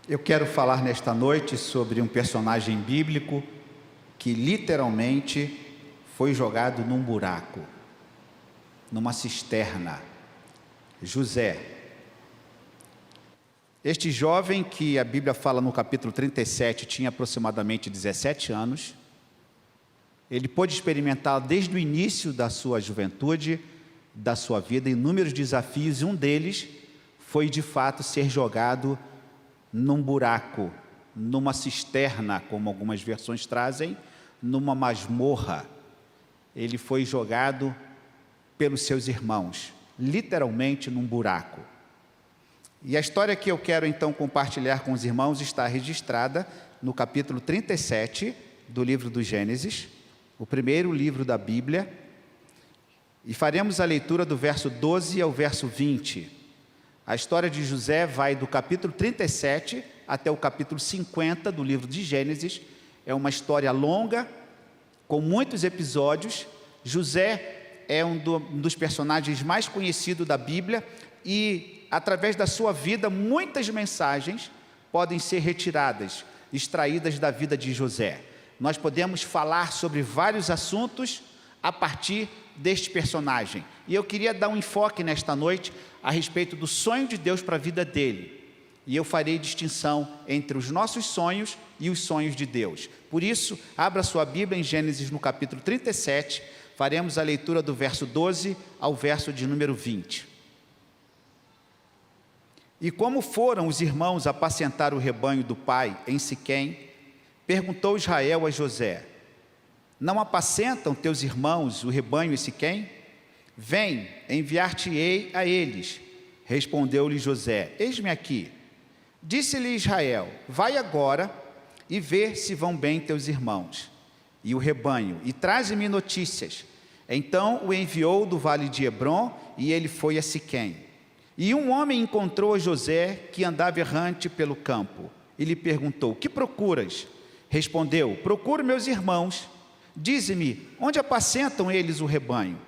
Eu quero falar nesta noite sobre um personagem bíblico que literalmente foi jogado num buraco, numa cisterna. José. Este jovem que a Bíblia fala no capítulo 37 tinha aproximadamente 17 anos. Ele pôde experimentar desde o início da sua juventude, da sua vida, inúmeros desafios, e um deles foi de fato ser jogado num buraco, numa cisterna, como algumas versões trazem, numa masmorra. Ele foi jogado pelos seus irmãos, literalmente num buraco. E a história que eu quero então compartilhar com os irmãos está registrada no capítulo 37 do livro do Gênesis, o primeiro livro da Bíblia, e faremos a leitura do verso 12 ao verso 20. A história de José vai do capítulo 37 até o capítulo 50 do livro de Gênesis. É uma história longa, com muitos episódios. José é um dos personagens mais conhecidos da Bíblia e, através da sua vida, muitas mensagens podem ser retiradas, extraídas da vida de José. Nós podemos falar sobre vários assuntos a partir deste personagem. E eu queria dar um enfoque nesta noite a respeito do sonho de Deus para a vida dele. E eu farei distinção entre os nossos sonhos e os sonhos de Deus. Por isso, abra sua Bíblia em Gênesis no capítulo 37, faremos a leitura do verso 12 ao verso de número 20. E como foram os irmãos apacentar o rebanho do pai em Siquém, perguntou Israel a José: não apacentam teus irmãos o rebanho em Siquém? Vem, enviar-te-ei a eles. Respondeu-lhe José: eis-me aqui. Disse-lhe Israel: vai agora e vê se vão bem teus irmãos e o rebanho, e traze-me notícias. Então o enviou do vale de Hebrom, e ele foi a Siquém. E um homem encontrou a José, que andava errante pelo campo, e lhe perguntou: que procuras? Respondeu: procuro meus irmãos. Dize-me, onde apacentam eles o rebanho?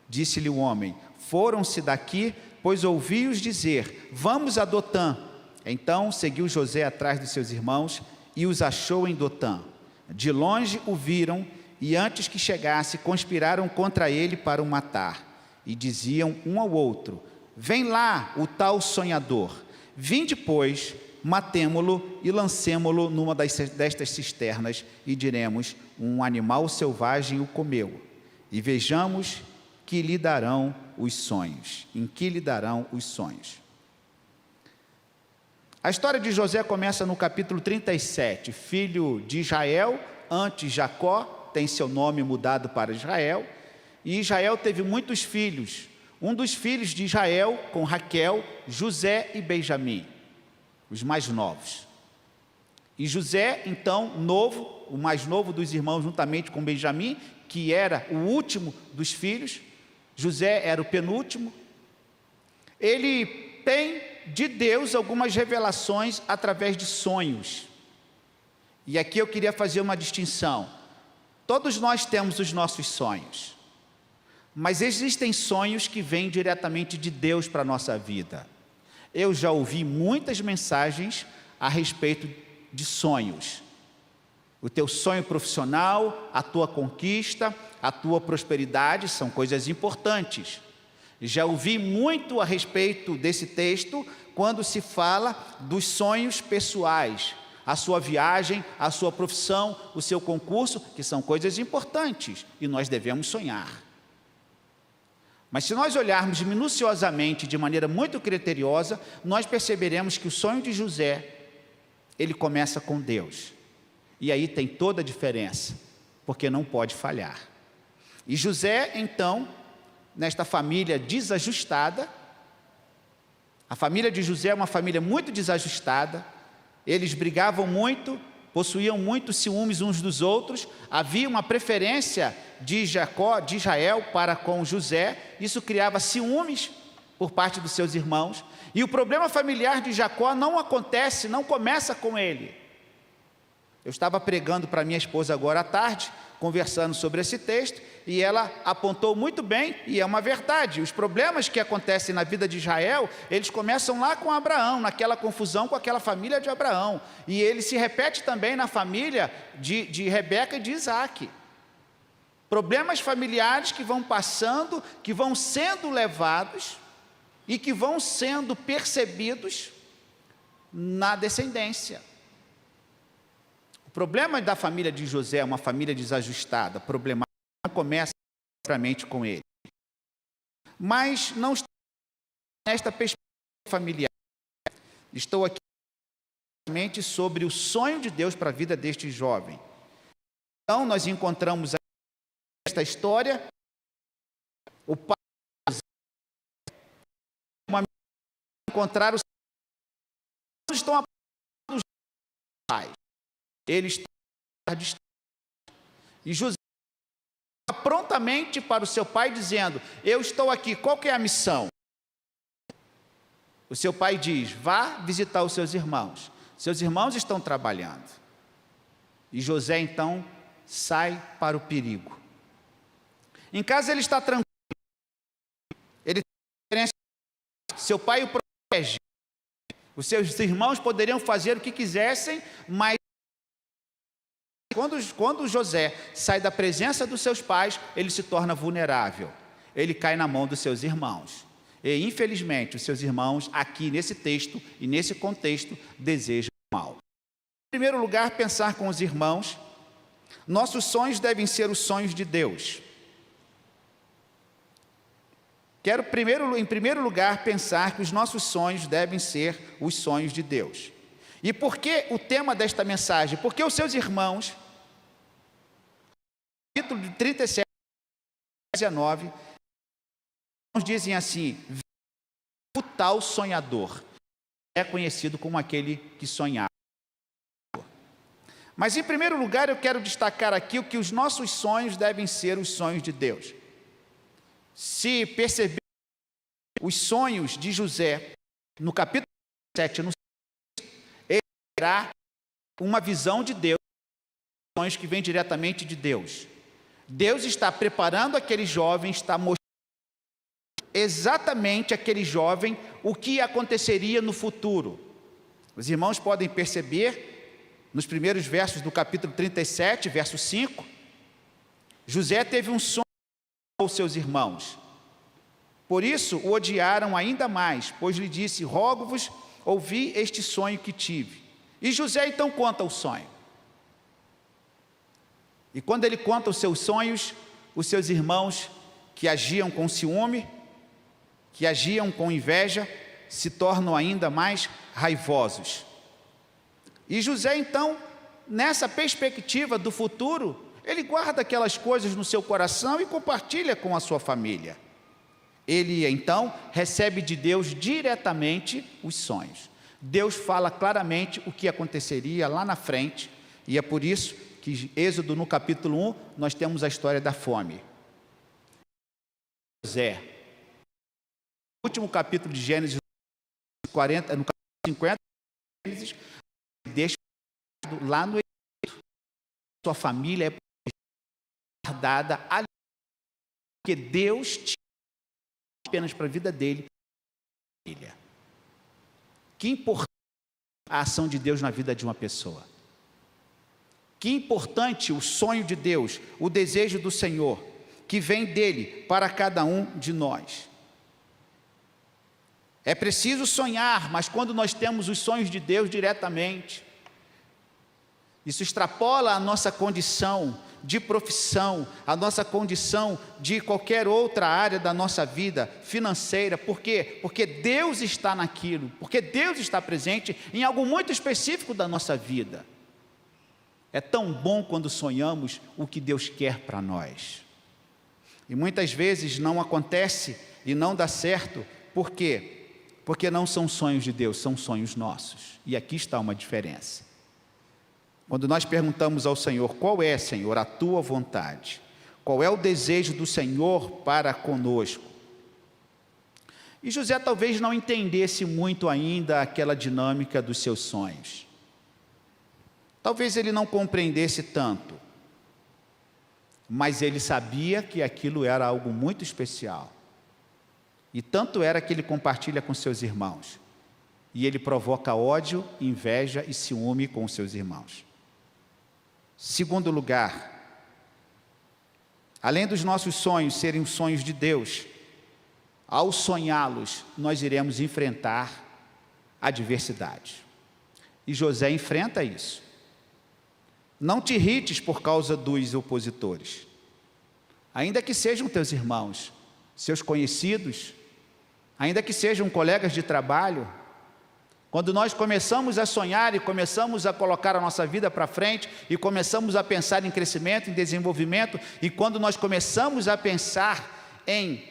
Disse-lhe o homem: foram-se daqui, pois ouvi-os dizer: vamos a Dotã. Então seguiu José atrás dos seus irmãos e os achou em Dotã. De longe o viram, e antes que chegasse, conspiraram contra ele para o matar. E diziam um ao outro: vem lá o tal sonhador. Vinde, pois, matemo-lo e lancemo-lo numa destas cisternas, e diremos: um animal selvagem o comeu. E vejamos que lhe darão os sonhos. Em que lhe darão os sonhos? A história de José começa no capítulo 37, filho de Israel, antes Jacó, tem seu nome mudado para Israel, e Israel teve muitos filhos. Um dos filhos de Israel, com Raquel, José e Benjamim, os mais novos. E José, então, novo, o mais novo dos irmãos, juntamente com Benjamim, que era o último dos filhos, José era o penúltimo. Ele tem de Deus algumas revelações através de sonhos. E aqui eu queria fazer uma distinção. Todos nós temos os nossos sonhos, mas existem sonhos que vêm diretamente de Deus para a nossa vida. Eu já ouvi muitas mensagens a respeito de sonhos. O teu sonho profissional, a tua conquista, a tua prosperidade são coisas importantes. Já ouvi muito a respeito desse texto quando se fala dos sonhos pessoais, a sua viagem, a sua profissão, o seu concurso, que são coisas importantes e nós devemos sonhar. Mas se nós olharmos minuciosamente, de maneira muito criteriosa, nós perceberemos que o sonho de José, ele começa com Deus. E aí tem toda a diferença, porque não pode falhar. E José, então, nesta família desajustada, a família de José é uma família muito desajustada, eles brigavam muito, possuíam muitos ciúmes uns dos outros, havia uma preferência de Jacó, de Israel, para com José, isso criava ciúmes por parte dos seus irmãos, e o problema familiar de Jacó não acontece, não começa com ele. Eu estava pregando para minha esposa agora à tarde, conversando sobre esse texto, e ela apontou muito bem, e é uma verdade, os problemas que acontecem na vida de Israel, eles começam lá com Abraão, naquela confusão com aquela família de Abraão, e ele se repete também na família de Rebeca e de Isaac. Problemas familiares que vão passando, que vão sendo levados, e que vão sendo percebidos na descendência. O problema da família de José é uma família desajustada, problemática, não começa propriamente com ele. Mas não estou nesta perspectiva familiar. Estou aqui sobre o sonho de Deus para a vida deste jovem. Então, nós encontramos esta história, o pai encontrar os estão dos pais, eles estão distantes, e José prontamente para o seu pai dizendo: eu estou aqui, qual que é a missão? O seu pai diz: vá visitar os seus irmãos estão trabalhando. E José então sai para o perigo. Em casa ele está tranquilo, ele tem seu pai o protege, os seus irmãos poderiam fazer o que quisessem, mas quando José sai da presença dos seus pais, ele se torna vulnerável, ele cai na mão dos seus irmãos, e infelizmente os seus irmãos aqui nesse texto e nesse contexto desejam o mal. Em primeiro lugar, pensar com os irmãos, nossos sonhos devem ser os sonhos de Deus. Quero em primeiro lugar pensar que os nossos sonhos devem ser os sonhos de Deus. E por que o tema desta mensagem? Porque os seus irmãos, capítulo 37, 19, dizem assim: o tal sonhador é conhecido como aquele que sonhava. Mas em primeiro lugar eu quero destacar aqui o que os nossos sonhos devem ser os sonhos de Deus. Se perceber os sonhos de José, no capítulo 7, ele terá uma visão de Deus, sonhos que vêm diretamente de Deus. Deus está preparando aquele jovem, está mostrando exatamente aquele jovem o que aconteceria no futuro. Os irmãos podem perceber, nos primeiros versos do capítulo 37, verso 5, José teve um sonho com seus irmãos. Por isso o odiaram ainda mais, pois lhe disse: rogo-vos, ouvi este sonho que tive. E José então conta o sonho. E quando ele conta os seus sonhos, os seus irmãos, que agiam com ciúme, que agiam com inveja, se tornam ainda mais raivosos. E José então, nessa perspectiva do futuro, ele guarda aquelas coisas no seu coração e compartilha com a sua família. Ele então recebe de Deus diretamente os sonhos. Deus fala claramente o que aconteceria lá na frente, e é por isso que Êxodo, no capítulo 1, nós temos a história da fome. José, no último capítulo de Gênesis 40, no capítulo 50, Gênesis, deixa lá no Egito, sua família é guardada ali, porque Deus tinha apenas para a vida dele. Que importante a ação de Deus na vida de uma pessoa. Que importante o sonho de Deus, o desejo do Senhor, que vem dele para cada um de nós. É preciso sonhar, mas quando nós temos os sonhos de Deus diretamente, isso extrapola a nossa condição de profissão, a nossa condição de qualquer outra área da nossa vida financeira. Por quê? Porque Deus está naquilo, porque Deus está presente em algo muito específico da nossa vida. É tão bom quando sonhamos o que Deus quer para nós. E muitas vezes não acontece e não dá certo. Por quê? Porque não são sonhos de Deus, são sonhos nossos. E aqui está uma diferença. Quando nós perguntamos ao Senhor: qual é, Senhor, a tua vontade? Qual é o desejo do Senhor para conosco? E José talvez não entendesse muito ainda aquela dinâmica dos seus sonhos. Talvez ele não compreendesse tanto. mas ele sabia que aquilo era algo muito especial. E tanto era que ele compartilha com seus irmãos. E ele provoca ódio, inveja e ciúme com os seus irmãos. Segundo lugar, além dos nossos sonhos serem os sonhos de Deus, ao sonhá-los, nós iremos enfrentar adversidade. E José enfrenta isso. Não te irrites por causa dos opositores, ainda que sejam teus irmãos, seus conhecidos, ainda que sejam colegas de trabalho. Quando nós começamos a sonhar e começamos a colocar a nossa vida para frente e começamos a pensar em crescimento, em desenvolvimento, e quando nós começamos a pensar em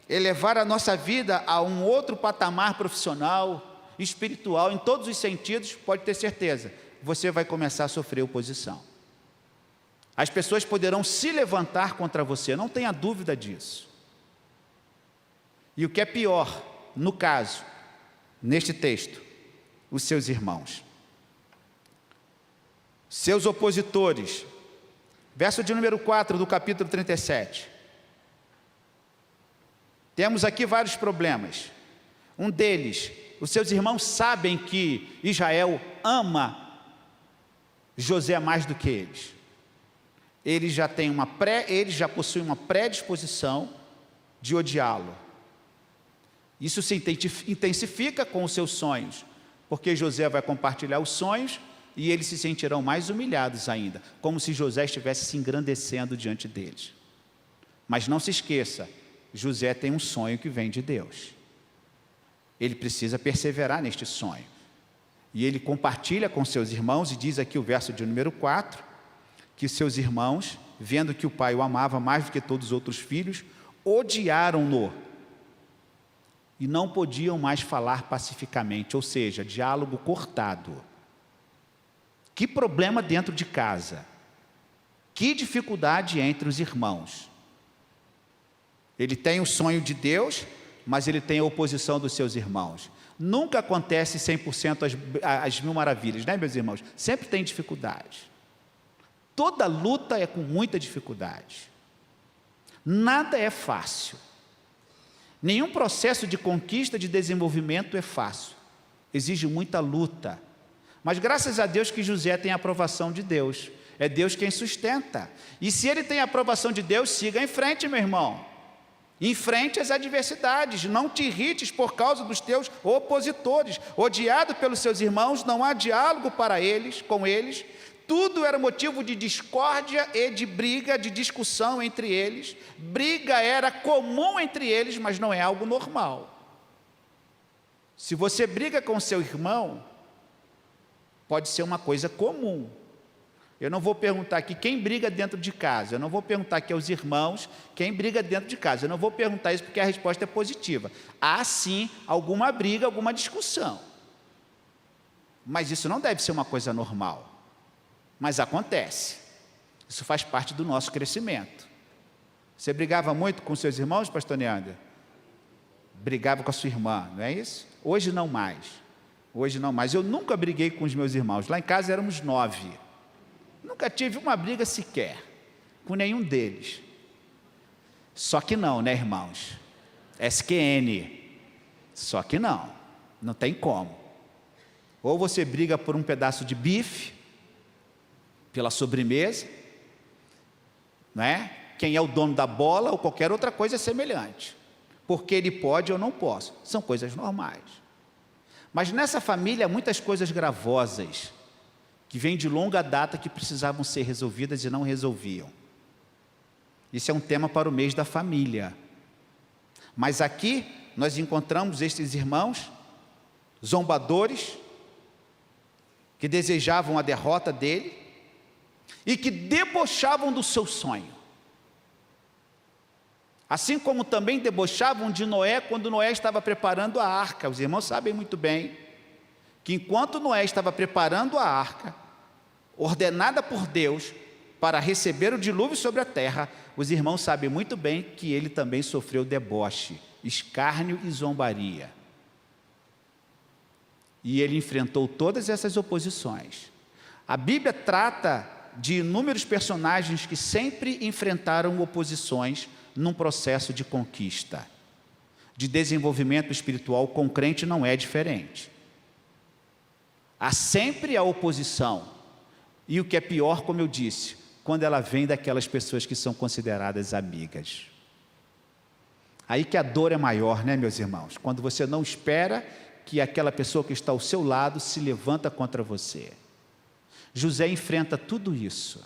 elevar a nossa vida a um outro patamar profissional, espiritual, em todos os sentidos, pode ter certeza, você vai começar a sofrer oposição. As pessoas poderão se levantar contra você, não tenha dúvida disso. E o que é pior, no caso, neste texto, os seus irmãos, seus opositores. Verso de número 4 do capítulo 37. Temos aqui vários problemas. Um deles, os seus irmãos sabem que Israel ama José mais do que eles. Eles já possuem uma predisposição de odiá-lo. Isso se intensifica com os seus sonhos, porque José vai compartilhar os sonhos e eles se sentirão mais humilhados ainda, como se José estivesse se engrandecendo diante deles. Mas não se esqueça, José tem um sonho que vem de Deus. Ele precisa perseverar neste sonho. E ele compartilha com seus irmãos, e diz aqui o verso de número 4, que seus irmãos, vendo que o pai o amava mais do que todos os outros filhos, odiaram-no. E não podiam mais falar pacificamente, ou seja, diálogo cortado. Que problema dentro de casa. Que dificuldade entre os irmãos. Ele tem o sonho de Deus, mas ele tem a oposição dos seus irmãos. Nunca acontece 100% as mil maravilhas, né, meus irmãos? Sempre tem dificuldade. Toda luta é com muita dificuldade. Nada é fácil. Nenhum processo de conquista, de desenvolvimento é fácil. Exige muita luta. Mas graças a Deus que José tem a aprovação de Deus. É Deus quem sustenta. E se ele tem a aprovação de Deus, siga em frente, meu irmão. Enfrente as adversidades. Não te irrites por causa dos teus opositores. Odiado pelos seus irmãos, não há diálogo para eles, com eles. Tudo era motivo de discórdia e de briga, de discussão entre eles. Briga era comum entre eles, mas não é algo normal. Se você briga com seu irmão, pode ser uma coisa comum. Eu não vou perguntar aqui quem briga dentro de casa. Eu não vou perguntar aqui aos irmãos quem briga dentro de casa. Eu não vou perguntar isso porque a resposta é positiva. Há sim alguma briga, alguma discussão. Mas isso não deve ser uma coisa normal. Mas acontece. Isso faz parte do nosso crescimento. Você brigava muito com seus irmãos, pastor Neander? Brigava com a sua irmã, não é isso? Hoje não mais. Hoje não mais. Eu nunca briguei com os meus irmãos. Lá em casa éramos 9. Nunca tive uma briga sequer com nenhum deles. Só que não, né, irmãos? SQN. Só que não. Não tem como. Ou você briga por um pedaço de bife, pela sobremesa, não é? Quem é o dono da bola ou qualquer outra coisa semelhante. Porque ele pode ou não posso. São coisas normais. Mas nessa família há muitas coisas gravosas, que vêm de longa data, que precisavam ser resolvidas e não resolviam. Isso é um tema para o mês da família. Mas aqui nós encontramos estes irmãos zombadores, que desejavam a derrota dele, e que debochavam do seu sonho. Assim como também debochavam de Noé, quando Noé estava preparando a arca. Os irmãos sabem muito bem que enquanto Noé estava preparando a arca, ordenada por Deus para receber o dilúvio sobre a terra, os irmãos sabem muito bem que ele também sofreu deboche, escárnio e zombaria. E ele enfrentou todas essas oposições. A Bíblia trata de inúmeros personagens que sempre enfrentaram oposições num processo de conquista. De desenvolvimento espiritual com o crente não é diferente. Há sempre a oposição. E o que é pior, como eu disse, quando ela vem daquelas pessoas que são consideradas amigas. Aí que a dor é maior, né, meus irmãos? Quando você não espera que aquela pessoa que está ao seu lado se levanta contra você. José enfrenta tudo isso.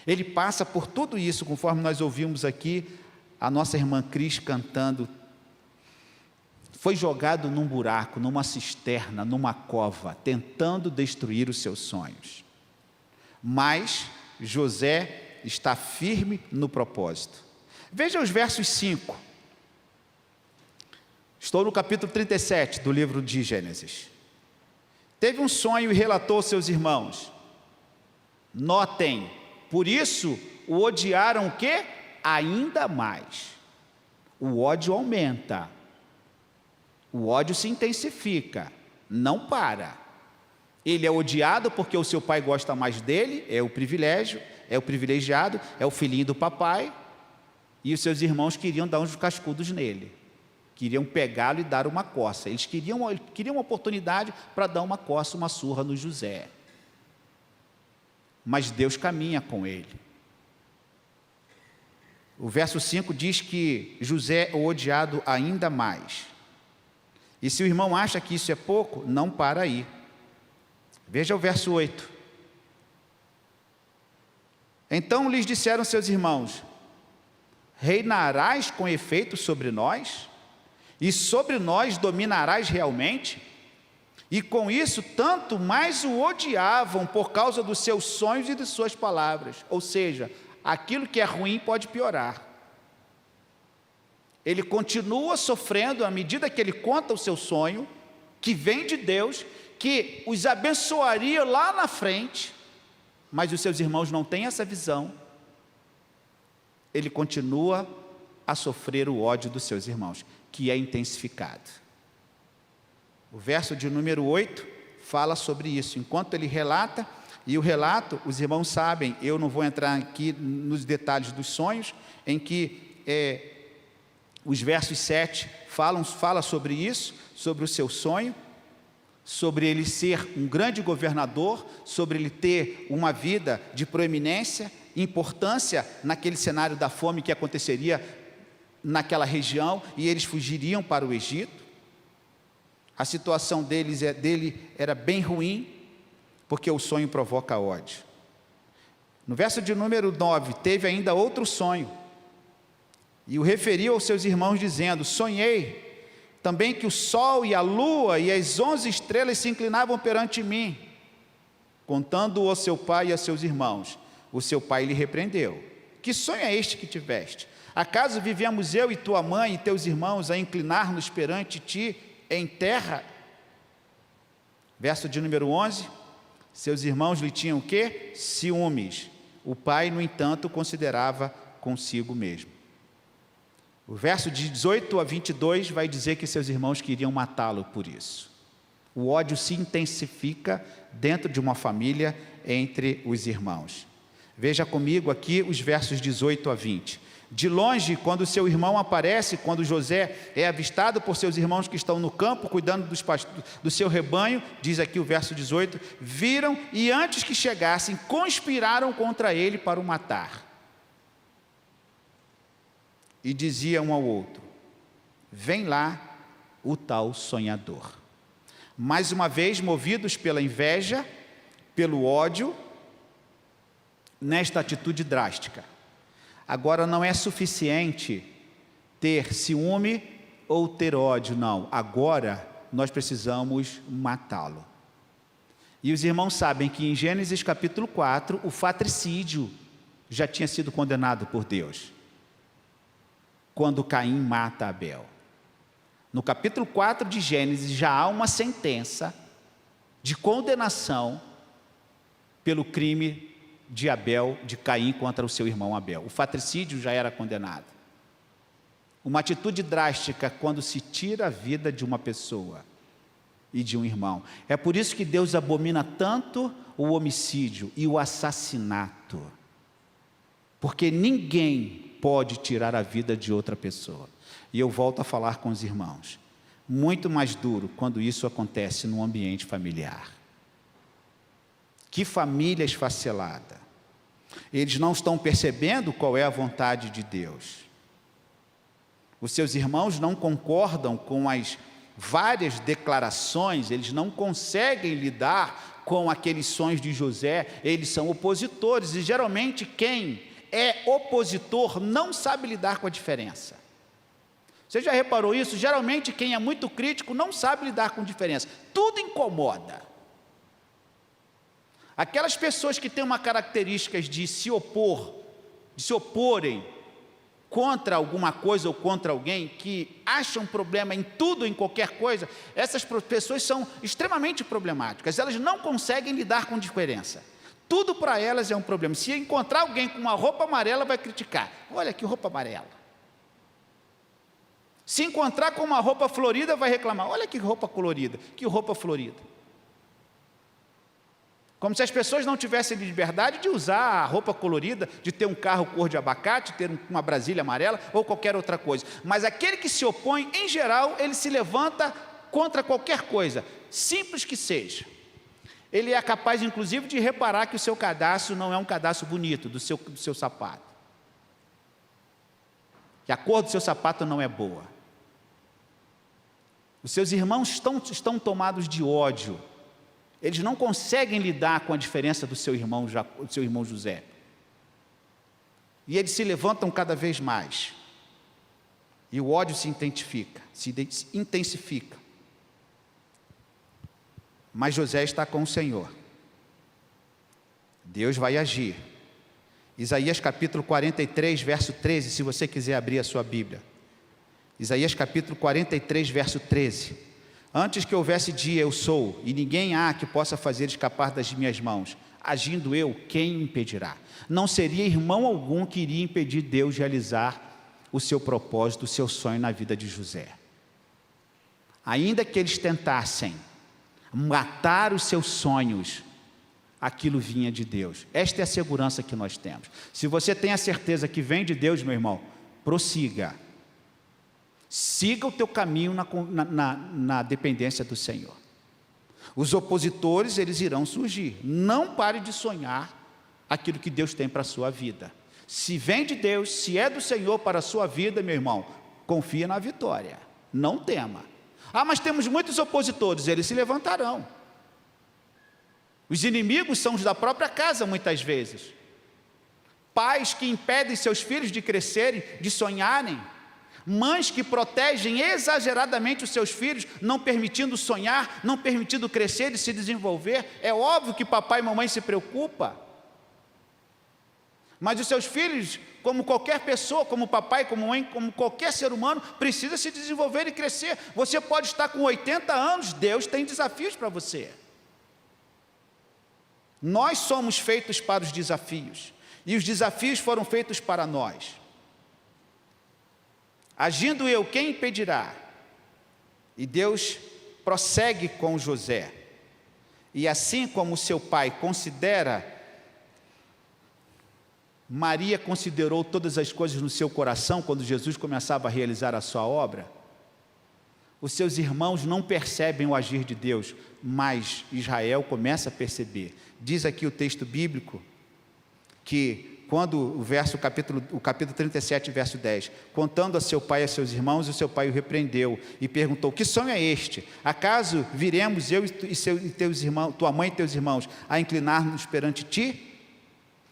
Ele passa por tudo isso, conforme nós ouvimos aqui a nossa irmã Cris cantando. Foi jogado num buraco, numa cisterna, numa cova, tentando destruir os seus sonhos. Mas José está firme no propósito. Veja os versos 5. Estou no capítulo 37 do livro de Gênesis. Teve um sonho e relatou aos seus irmãos. Notem, por isso o odiaram o quê? Ainda mais. O ódio aumenta. O ódio se intensifica, não para. Ele é odiado porque o seu pai gosta mais dele, é o privilégio, é o privilegiado, é o filhinho do papai, e os seus irmãos queriam dar uns cascudos nele, queriam pegá-lo e dar uma coça. Eles queriam uma oportunidade para dar uma coça, uma surra no José. Mas Deus caminha com ele. O verso 5 diz que José é odiado ainda mais. E se o irmão acha que isso é pouco, não para aí. Veja o verso 8. Então lhes disseram seus irmãos: reinarás com efeito sobre nós? E sobre nós dominarás realmente? E com isso, tanto mais o odiavam por causa dos seus sonhos e de suas palavras. Ou seja, aquilo que é ruim pode piorar. Ele continua sofrendo à medida que ele conta o seu sonho, que vem de Deus, que os abençoaria lá na frente, mas os seus irmãos não têm essa visão. Ele continua a sofrer o ódio dos seus irmãos, que é intensificado. O verso de número 8 fala sobre isso. Enquanto ele relata, e o relato, os irmãos sabem, eu não vou entrar aqui nos detalhes dos sonhos, em que os versos 7 fala sobre isso, sobre o seu sonho, sobre ele ser um grande governador, sobre ele ter uma vida de proeminência, importância naquele cenário da fome que aconteceria naquela região, e eles fugiriam para o Egito. A situação dele era bem ruim, porque o sonho provoca ódio. No verso de número 9, teve ainda outro sonho, e o referiu aos seus irmãos dizendo: sonhei também que o sol e a lua e as 11 estrelas se inclinavam perante mim. Contando-o ao seu pai e a seus irmãos, o seu pai lhe repreendeu: que sonho é este que tiveste? Acaso vivemos eu e tua mãe e teus irmãos a inclinar-nos perante ti em terra? Verso de número 11, seus irmãos lhe tinham o quê? Ciúmes. O pai, no entanto, considerava consigo mesmo. O verso de 18 a 22 vai dizer que seus irmãos queriam matá-lo por isso. O ódio se intensifica dentro de uma família entre os irmãos. Veja comigo aqui os versos 18 a 20. De longe, quando seu irmão aparece, quando José é avistado por seus irmãos que estão no campo, cuidando do seu rebanho, diz aqui o verso 18, viram e antes que chegassem, conspiraram contra ele para o matar. E dizia um ao outro: vem lá o tal sonhador. Mais uma vez, movidos pela inveja, pelo ódio, nesta atitude drástica. Agora não é suficiente ter ciúme ou ter ódio, não. Agora nós precisamos matá-lo. E os irmãos sabem que em Gênesis capítulo 4, o fratricídio já tinha sido condenado por Deus, quando Caim mata Abel. No capítulo 4 de Gênesis já há uma sentença de condenação pelo crime de Caim contra o seu irmão Abel. O fratricídio já era condenado. Uma atitude drástica quando se tira a vida de uma pessoa. e de um irmão. É por isso que Deus abomina tanto o homicídio e o assassinato, porque ninguém pode tirar a vida de outra pessoa. E eu volto a falar com os irmãos, muito mais duro quando isso acontece num ambiente familiar. Que família esfacelada! Eles não estão percebendo qual é a vontade de Deus. Os seus irmãos não concordam com as várias declarações, eles não conseguem lidar com aqueles sonhos de José, eles são opositores, e geralmente quem é opositor não sabe lidar com a diferença. Você já reparou isso? Geralmente quem é muito crítico não sabe lidar com diferença, tudo incomoda. Aquelas pessoas que têm uma característica de se oporem contra alguma coisa ou contra alguém, que acham problema em tudo, em qualquer coisa, essas pessoas são extremamente problemáticas, elas não conseguem lidar com diferença. Tudo para elas é um problema. Se encontrar alguém com uma roupa amarela, vai criticar. Olha que roupa amarela. Se encontrar com uma roupa florida, vai reclamar. Olha que roupa colorida, que roupa florida. Como se as pessoas não tivessem liberdade de usar a roupa colorida, de ter um carro cor de abacate, ter uma Brasília amarela ou qualquer outra coisa. Mas aquele que se opõe, em geral, ele se levanta contra qualquer coisa, simples que seja. Ele é capaz, inclusive, de reparar que o seu cadastro não é um cadastro bonito, do seu sapato. Que a cor do seu sapato não é boa. Os seus irmãos estão tomados de ódio. Eles não conseguem lidar com a diferença do seu irmão José. E eles se levantam cada vez mais. E o ódio se intensifica. Mas José está com o Senhor. Deus vai agir. Isaías capítulo 43, verso 13, se você quiser abrir a sua Bíblia. Isaías capítulo 43, verso 13. Antes que houvesse dia, eu sou, e ninguém há que possa fazer escapar das minhas mãos. Agindo eu, quem o impedirá? Não seria irmão algum que iria impedir Deus de realizar o seu propósito, o seu sonho na vida de José. Ainda que eles tentassem matar os seus sonhos, aquilo vinha de Deus. Esta é a segurança que nós temos. Se você tem a certeza que vem de Deus, meu irmão, prossiga. Siga o teu caminho na dependência do Senhor. Os opositores, eles irão surgir. Não pare de sonhar aquilo que Deus tem para a sua vida. Se vem de Deus, se é do Senhor para a sua vida, meu irmão, confia na vitória. Não tema. Ah, mas temos muitos opositores, eles se levantarão. Os inimigos são os da própria casa, muitas vezes. Pais que impedem seus filhos de crescerem, de sonharem. Mães que protegem exageradamente os seus filhos, não permitindo sonhar, não permitindo crescer e se desenvolver. É óbvio que papai e mamãe se preocupam. Mas os seus filhos, como qualquer pessoa, como papai, como mãe, como qualquer ser humano, precisa se desenvolver e crescer. Você pode estar com 80 anos, Deus tem desafios para você. Nós somos feitos para os desafios, e os desafios foram feitos para nós. Agindo eu, quem impedirá? E Deus prossegue com José. E assim como seu pai considera, Maria considerou todas as coisas no seu coração quando Jesus começava a realizar a sua obra. Os seus irmãos não percebem o agir de Deus, mas Israel começa a perceber. Diz aqui o texto bíblico que quando o capítulo 37, verso 10, contando a seu pai e a seus irmãos, o seu pai o repreendeu e perguntou: que sonho é este? Acaso viremos eu e teus irmãos, tua mãe e teus irmãos, a inclinar-nos perante ti?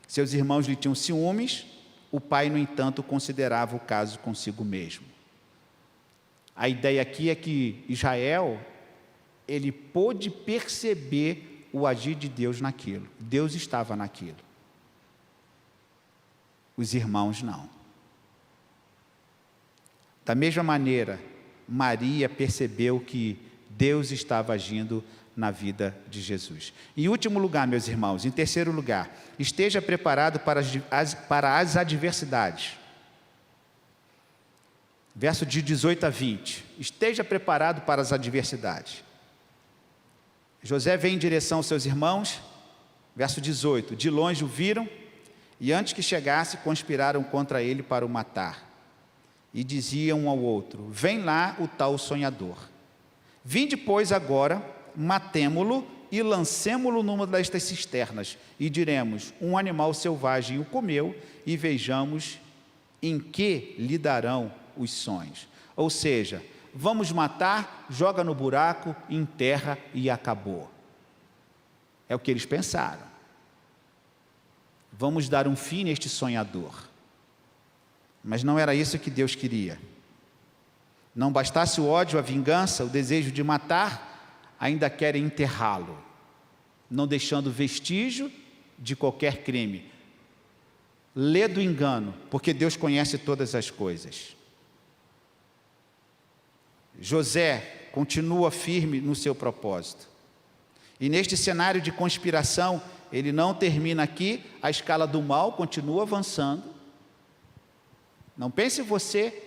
Seus irmãos lhe tinham ciúmes, o pai, no entanto, considerava o caso consigo mesmo. A ideia aqui é que Israel, ele pôde perceber o agir de Deus naquilo. Deus estava naquilo. Os irmãos não. Da mesma maneira, Maria percebeu que Deus estava agindo na vida de Jesus. Em último lugar, meus irmãos, em terceiro lugar, esteja preparado para as adversidades. Verso de 18 a 20. Esteja preparado para as adversidades. José vem em direção aos seus irmãos, verso 18, de longe o viram, e antes que chegasse, conspiraram contra ele para o matar. E diziam um ao outro: vem lá o tal sonhador. Vinde, pois, agora, matemo-lo e lancemo-lo numa destas cisternas, e diremos: um animal selvagem o comeu, e vejamos em que lhe darão os sonhos. Ou seja, vamos matar, joga no buraco, enterra e acabou. É o que eles pensaram. Vamos dar um fim neste sonhador. Mas não era isso que Deus queria. Não bastasse o ódio, a vingança, o desejo de matar, ainda querem enterrá-lo, não deixando vestígio de qualquer crime. Lê do engano, porque Deus conhece todas as coisas. José continua firme no seu propósito. E neste cenário de conspiração, ele não termina aqui, a escala do mal continua avançando. Não pense você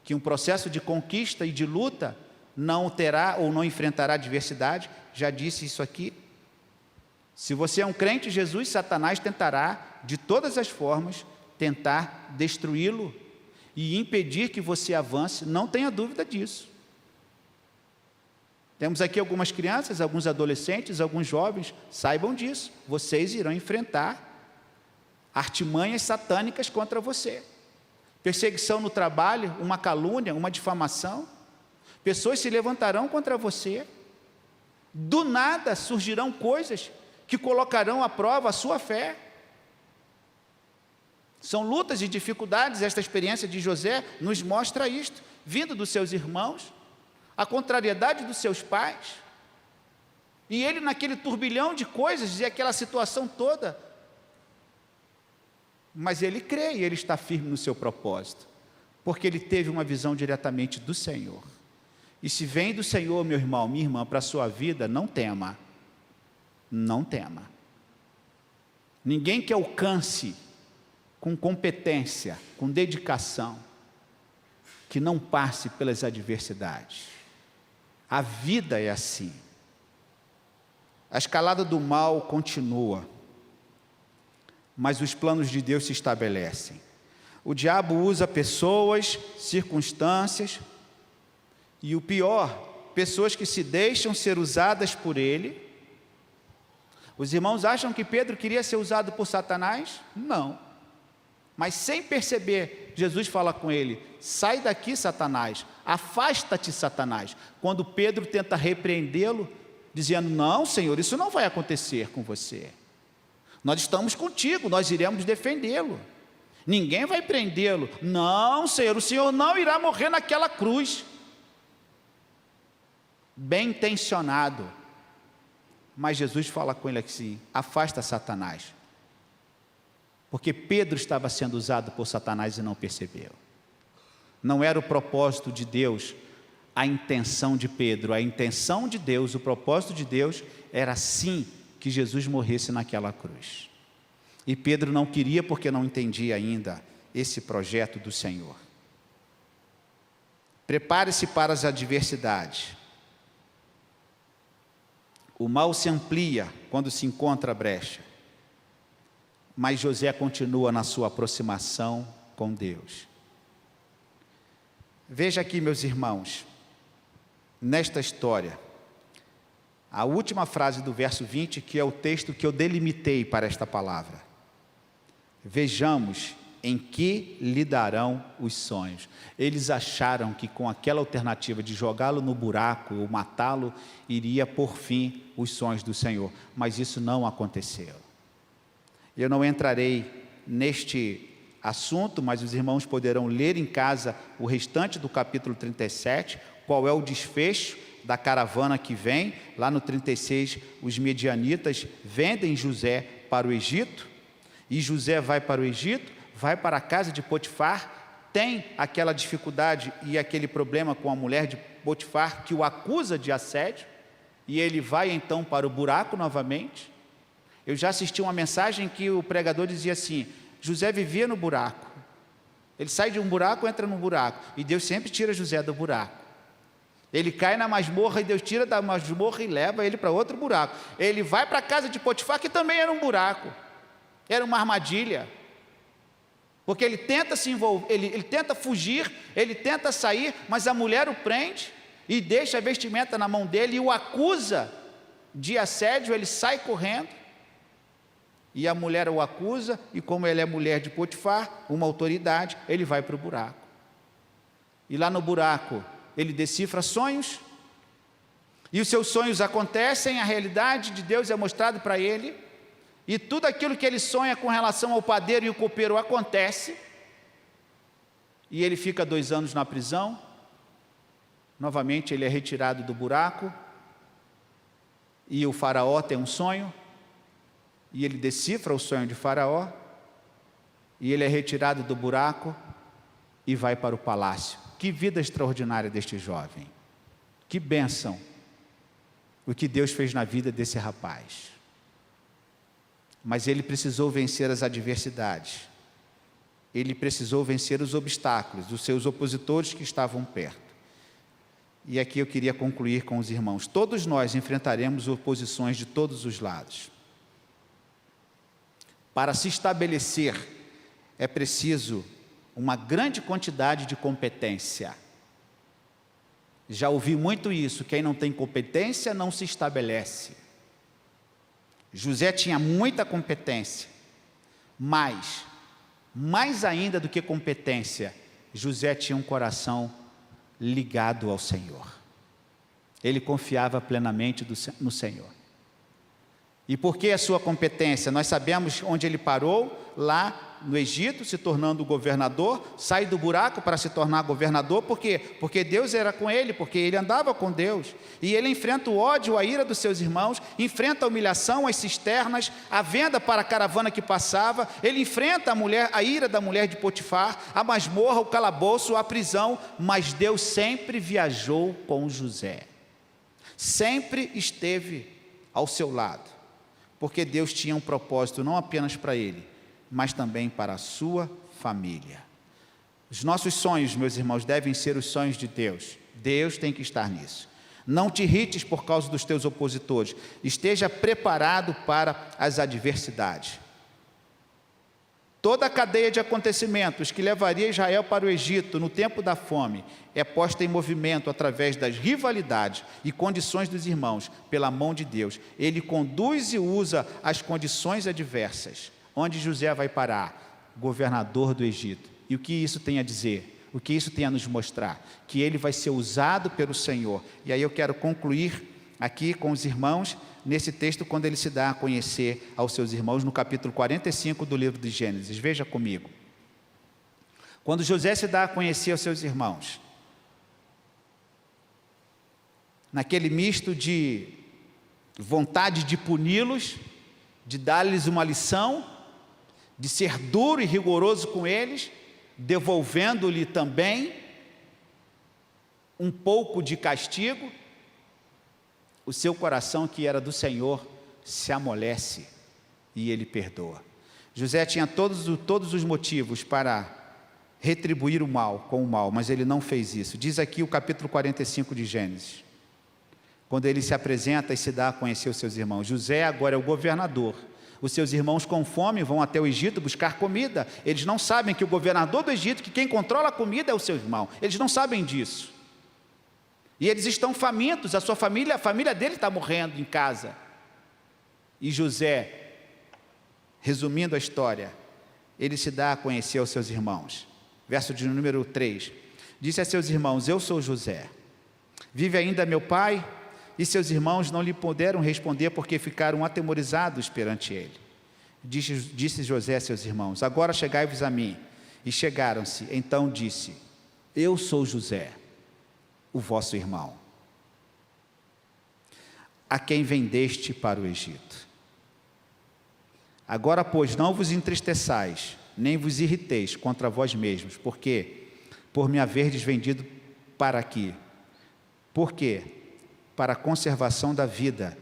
que um processo de conquista e de luta não terá ou não enfrentará adversidade. Já disse isso aqui. Se você é um crente em Jesus, Satanás tentará, de todas as formas, tentar destruí-lo e impedir que você avance, não tenha dúvida disso. Temos aqui algumas crianças, alguns adolescentes, alguns jovens, saibam disso, vocês irão enfrentar artimanhas satânicas contra você. Perseguição no trabalho, uma calúnia, uma difamação. Pessoas se levantarão contra você. Do nada surgirão coisas que colocarão à prova a sua fé. São lutas e dificuldades. Esta experiência de José nos mostra isto, vindo dos seus irmãos, a contrariedade dos seus pais, e ele naquele turbilhão de coisas e aquela situação toda, mas ele crê e ele está firme no seu propósito, porque ele teve uma visão diretamente do Senhor. E se vem do Senhor, meu irmão, minha irmã, para a sua vida, não tema, não tema. Ninguém que alcance com competência, com dedicação, que não passe pelas adversidades. A vida é assim. A escalada do mal continua, mas os planos de Deus se estabelecem. O diabo usa pessoas, circunstâncias, e o pior, pessoas que se deixam ser usadas por ele. Os irmãos acham que Pedro queria ser usado por Satanás? Não. Mas sem perceber, Jesus fala com ele: sai daqui, Satanás, afasta-te, Satanás. Quando Pedro tenta repreendê-lo, dizendo: não, Senhor, isso não vai acontecer com você. Nós estamos contigo, nós iremos defendê-lo. Ninguém vai prendê-lo. Não, Senhor, o Senhor não irá morrer naquela cruz. Bem intencionado. Mas Jesus fala com ele assim: afasta, Satanás. Porque Pedro estava sendo usado por Satanás e não percebeu. Não era o propósito de Deus, a intenção de Pedro. A intenção de Deus, o propósito de Deus era sim que Jesus morresse naquela cruz. E Pedro não queria porque não entendia ainda esse projeto do Senhor. Prepare-se para as adversidades. O mal se amplia quando se encontra a brecha. Mas José continua na sua aproximação com Deus. Veja aqui, meus irmãos, nesta história, a última frase do verso 20, que é o texto que eu delimitei para esta palavra. Vejamos em que lhe darão os sonhos. Eles acharam que com aquela alternativa de jogá-lo no buraco ou matá-lo, iria por fim os sonhos do Senhor. Mas isso não aconteceu. Eu não entrarei neste assunto, mas os irmãos poderão ler em casa o restante do capítulo 37, qual é o desfecho da caravana que vem. Lá no 36, os medianitas vendem José para o Egito, e José vai para o Egito, vai para a casa de Potifar, tem aquela dificuldade e aquele problema com a mulher de Potifar, que o acusa de assédio, e ele vai então para o buraco novamente. Eu já assisti uma mensagem que o pregador dizia assim: José vivia no buraco. Ele sai de um buraco, entra no buraco. E Deus sempre tira José do buraco. Ele cai na masmorra e Deus tira da masmorra e leva ele para outro buraco. Ele vai para a casa de Potifar, que também era um buraco, era uma armadilha, porque ele tenta se envolver, ele tenta fugir, ele tenta sair, mas a mulher o prende e deixa a vestimenta na mão dele e o acusa de assédio. Ele sai correndo e a mulher o acusa, e como ele é mulher de Potifar, uma autoridade, ele vai para o buraco. E lá no buraco ele decifra sonhos, e os seus sonhos acontecem, a realidade de Deus é mostrada para ele, e tudo aquilo que ele sonha com relação ao padeiro e o copeiro acontece, e ele fica 2 anos na prisão. Novamente ele é retirado do buraco, e o faraó tem um sonho, e ele decifra o sonho de Faraó, e ele é retirado do buraco e vai para o palácio. Que vida extraordinária deste jovem, que bênção o que Deus fez na vida desse rapaz. Mas ele precisou vencer as adversidades, ele precisou vencer os obstáculos dos seus opositores que estavam perto. E aqui eu queria concluir com os irmãos: todos nós enfrentaremos oposições de todos os lados. Para se estabelecer, é preciso uma grande quantidade de competência. Já ouvi muito isso: quem não tem competência não se estabelece. José tinha muita competência, mas, mais ainda do que competência, José tinha um coração ligado ao Senhor. Ele confiava plenamente no Senhor. E por que a sua competência? Nós sabemos onde ele parou, lá no Egito, se tornando governador, sai do buraco para se tornar governador. Por quê? Porque Deus era com ele, porque ele andava com Deus, e ele enfrenta o ódio, a ira dos seus irmãos, enfrenta a humilhação, as cisternas, a venda para a caravana que passava, ele enfrenta a ira da mulher de Potifar, a masmorra, o calabouço, a prisão, mas Deus sempre viajou com José, sempre esteve ao seu lado, porque Deus tinha um propósito não apenas para ele, mas também para a sua família. Os nossos sonhos, meus irmãos, devem ser os sonhos de Deus. Deus tem que estar nisso. Não te irrites por causa dos teus opositores. Esteja preparado para as adversidades. Toda a cadeia de acontecimentos que levaria Israel para o Egito no tempo da fome é posta em movimento através das rivalidades e condições dos irmãos pela mão de Deus. Ele conduz e usa as condições adversas. Onde José vai parar? Governador do Egito. E o que isso tem a dizer? O que isso tem a nos mostrar? Que ele vai ser usado pelo Senhor. E aí eu quero concluir aqui com os irmãos, nesse texto, quando ele se dá a conhecer aos seus irmãos, no capítulo 45 do livro de Gênesis. Veja comigo. Quando José se dá a conhecer aos seus irmãos, naquele misto de vontade de puni-los, de dar-lhes uma lição, de ser duro e rigoroso com eles, devolvendo-lhe também um pouco de castigo, o seu coração, que era do Senhor, se amolece e ele perdoa. José tinha todos os motivos para retribuir o mal com o mal, mas ele não fez isso. Diz aqui o capítulo 45 de Gênesis, quando ele se apresenta e se dá a conhecer os seus irmãos. José agora é o governador. Os seus irmãos com fome vão até o Egito buscar comida. Eles não sabem que o governador do Egito, que quem controla a comida é o seu irmão. Eles não sabem disso. E eles estão famintos, a família dele está morrendo em casa. E José, resumindo a história, ele se dá a conhecer aos seus irmãos. Verso de número 3. Disse a seus irmãos: eu sou José. Vive ainda meu pai? E seus irmãos não lhe puderam responder, porque ficaram atemorizados perante ele. Disse José a seus irmãos: agora chegai-vos a mim. E chegaram-se. Então disse: eu sou José, o vosso irmão, a quem vendeste para o Egito. Agora, pois, não vos entristeçais, nem vos irriteis contra vós mesmos, porque por me haverdes vendido para aqui. Por quê? Para a conservação da vida,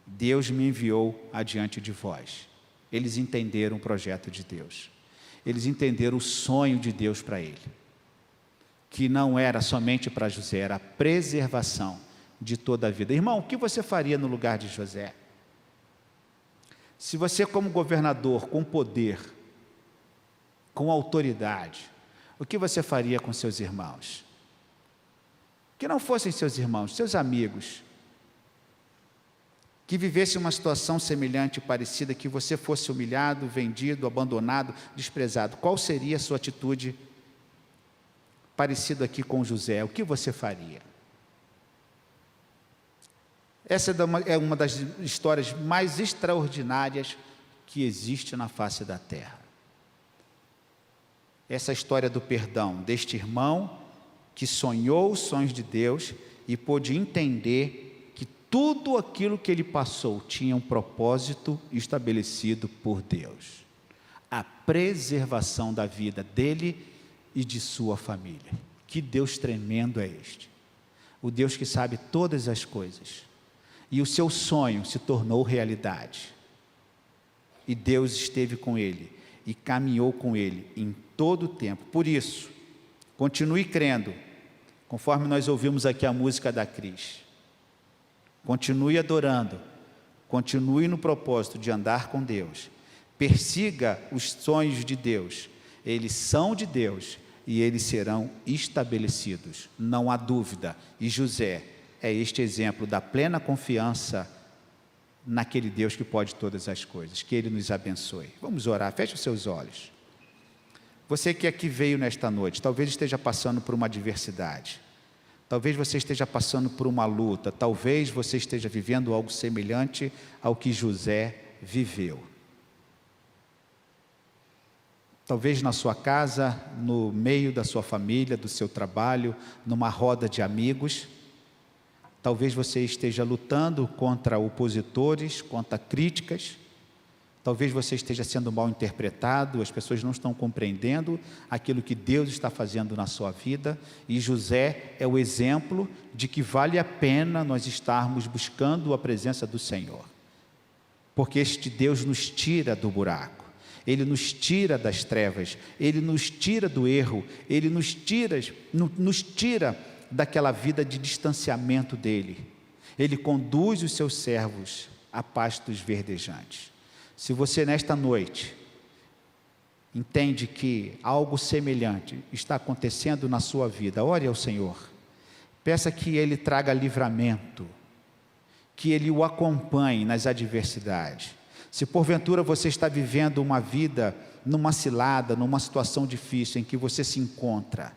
Deus me enviou adiante de vós. Eles entenderam o projeto de Deus. Eles entenderam o sonho de Deus para ele. que não era somente para José, era a preservação de toda a vida. Irmão, o que você faria no lugar de José? Se você, como governador, com poder, com autoridade, o que você faria com seus irmãos? Que não fossem seus irmãos, seus amigos, que vivessem uma situação semelhante, parecida, que você fosse humilhado, vendido, abandonado, desprezado. Qual seria a sua atitude parecida aqui com José? O que você faria? Essa é uma das histórias mais extraordinárias que existe na face da terra. Essa história do perdão deste irmão que sonhou os sonhos de Deus e pôde entender que tudo aquilo que ele passou tinha um propósito estabelecido por Deus. A preservação da vida dele e de sua família. Que Deus tremendo é este! O Deus que sabe todas as coisas. E o seu sonho se tornou realidade. E Deus esteve com ele e caminhou com ele em todo o tempo. Por isso, continue crendo, conforme nós ouvimos aqui a música da Cris. Continue adorando, continue no propósito de andar com Deus. Persiga os sonhos de Deus. Eles são de Deus e eles serão estabelecidos, não há dúvida. E José é este exemplo da plena confiança naquele Deus que pode todas as coisas. Que Ele nos abençoe. Vamos orar, feche os seus olhos. Você que aqui veio nesta noite, talvez esteja passando por uma adversidade, talvez você esteja passando por uma luta, talvez você esteja vivendo algo semelhante ao que José viveu. Talvez na sua casa, no meio da sua família, do seu trabalho, numa roda de amigos. Talvez você esteja lutando contra opositores, contra críticas. Talvez você esteja sendo mal interpretado, as pessoas não estão compreendendo aquilo que Deus está fazendo na sua vida. E José é o exemplo de que vale a pena nós estarmos buscando a presença do Senhor. Porque este Deus nos tira do buraco. Ele nos tira das trevas, Ele nos tira do erro, Ele nos tira daquela vida de distanciamento dEle. Ele conduz os seus servos a pastos verdejantes. Se você nesta noite entende que algo semelhante está acontecendo na sua vida, ore ao Senhor, peça que Ele traga livramento, que Ele o acompanhe nas adversidades. Se porventura você está vivendo uma vida numa cilada, numa situação difícil em que você se encontra,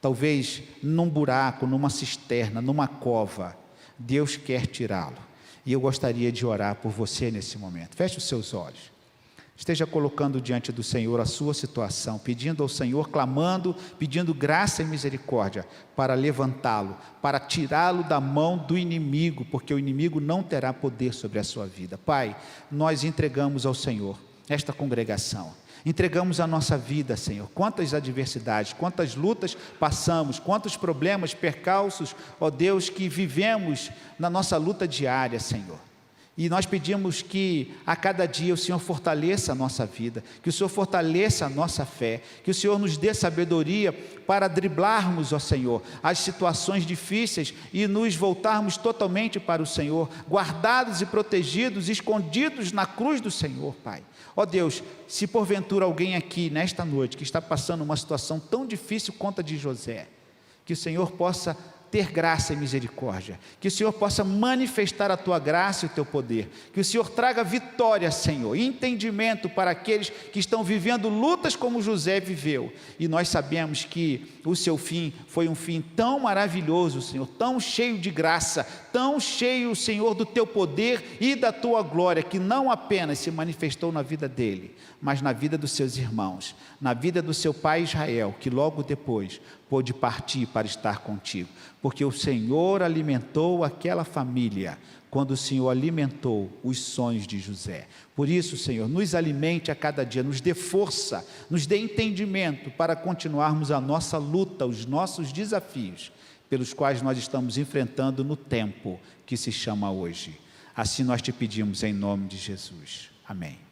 talvez num buraco, numa cisterna, numa cova, Deus quer tirá-lo. E eu gostaria de orar por você nesse momento. Feche os seus olhos. Esteja colocando diante do Senhor a sua situação, pedindo ao Senhor, clamando, pedindo graça e misericórdia para levantá-lo, para tirá-lo da mão do inimigo, porque o inimigo não terá poder sobre a sua vida. Pai, nós entregamos ao Senhor esta congregação, entregamos a nossa vida, Senhor. Quantas adversidades, quantas lutas passamos, quantos problemas, percalços, ó Deus, que vivemos na nossa luta diária, Senhor. E nós pedimos que a cada dia o Senhor fortaleça a nossa vida, que o Senhor fortaleça a nossa fé, que o Senhor nos dê sabedoria para driblarmos, ó Senhor, as situações difíceis e nos voltarmos totalmente para o Senhor, guardados e protegidos, escondidos na cruz do Senhor, Pai. Ó Deus, se porventura alguém aqui nesta noite que está passando uma situação tão difícil quanto a de José, que o Senhor possa ter graça e misericórdia, que o Senhor possa manifestar a tua graça e o teu poder, que o Senhor traga vitória, Senhor, e entendimento para aqueles que estão vivendo lutas como José viveu. E nós sabemos que o seu fim foi um fim tão maravilhoso, Senhor, tão cheio de graça, tão cheio, Senhor, do teu poder e da tua glória, que não apenas se manifestou na vida dele, mas na vida dos seus irmãos, na vida do seu pai Israel, que logo depois pôde partir para estar contigo, porque o Senhor alimentou aquela família, quando o Senhor alimentou os sonhos de José. Por isso, Senhor, nos alimente a cada dia, nos dê força, nos dê entendimento para continuarmos a nossa luta, os nossos desafios, pelos quais nós estamos enfrentando no tempo que se chama hoje. Assim nós te pedimos em nome de Jesus. Amém.